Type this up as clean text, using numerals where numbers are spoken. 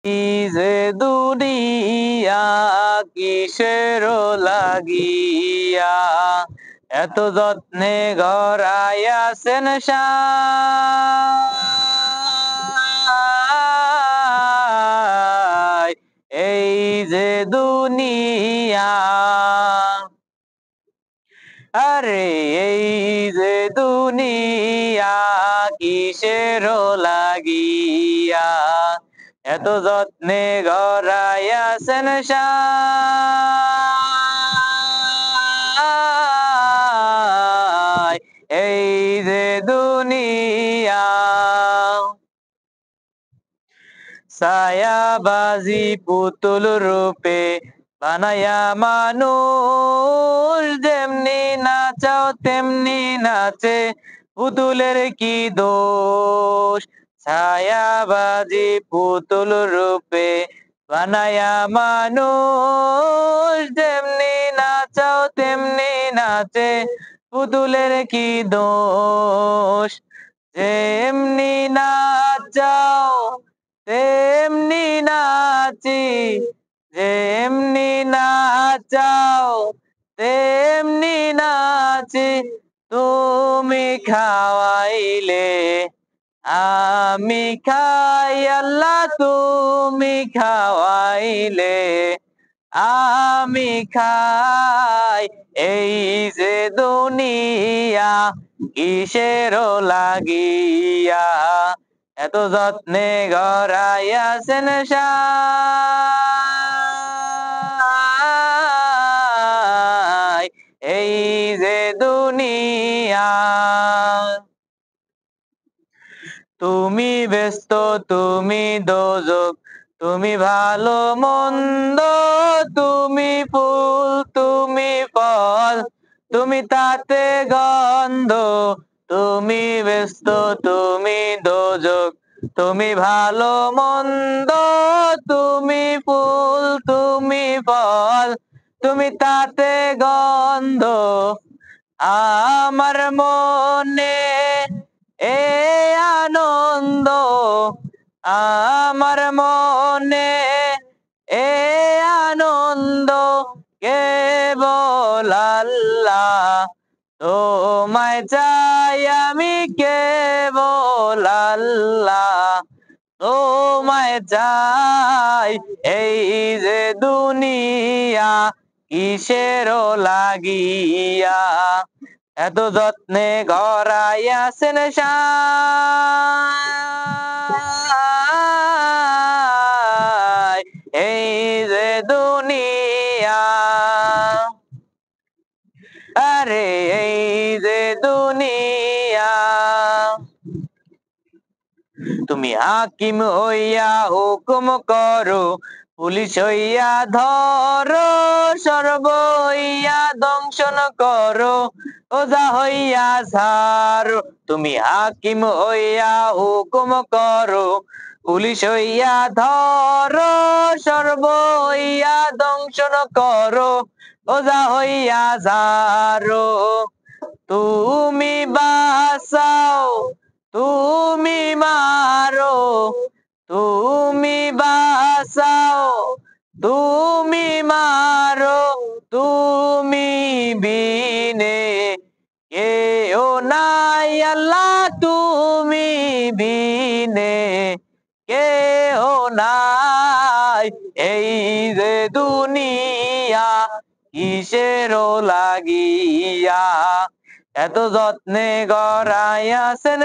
যে দুনিয়া কিসের লাগিয়া এত যত্নে গড়াইয়াছেন সাই এই যে দুনিয়া আরে এই যে দুনিয়া কিসের লাগিয়া এত যত্নে গড়াইয়াছেন সাই এই যে দুনিয়া ছায়াবাজি পুতুল রূপে বানায়া মানুষ যেমনি নাচাও তেমনি নাচে পুতুলের কি দোষ ছায়াবাজি পুতুল রূপে বানায়া মানুষ যেমনি নাচাও তেমনি নাচে পুতুলের কি দোষ যেমনি নাচাও তেমনি নাচি যেমনি নাচাও তেমনি নাচি তুমি খাওয়াইলে আমি খাই আল্লাহ তুমি খাওয়াইলে আমি খাই এই যে দুনিয়া কিসের লাগিয়া এত যত্নে গড়াইয়াছেন সাই এই যে দুনিয়া তুমি ব্যস্ত তুমি দোজক তুমি ভালো মন্দ তুমি ফুল তুমি ফল তুমি তাতে গন্ধ তুমি ব্যস্ত তুমি দোজক তুমি ভালো মন্দ তুমি ফুল তুমি ফল তুমি তাতে গন্ধ আমার মনে এ আনন্দ আমার মনে এ আনন্দ কেবল আল্লাহ তোমায় চাই আমি কেবল আল্লাহ তোমায় চাই এই যে দুনিয়া কিসের লাগিয়া এত যত্নে গড়াইয়াছেন সাই এই যে দুনিয়া আরে এই যে দুনিয়া তুমি হাকিম হইয়া হুকুম করো পুলিশ হইয়া ধরো সর্ব হইয়া দংশন করো ওজা হইয়া ছাড়ো তুমি হাকিম হইয়া হুকুম করো পুলিশ হইয়া ধরো সর্ব হইয়া দংশন করো ওজা হইয়া ছাড়ো তুমি বাঁচাও তুমি মারো তুমি বাঁচাও তুমি মারো তুমি বিনে কেও নাই আল্লাহ তুমি বিনে কেও নাই এই যে দুনিয়া কিসের লাগিয়া এত যত্নে গড়াইয়াছেন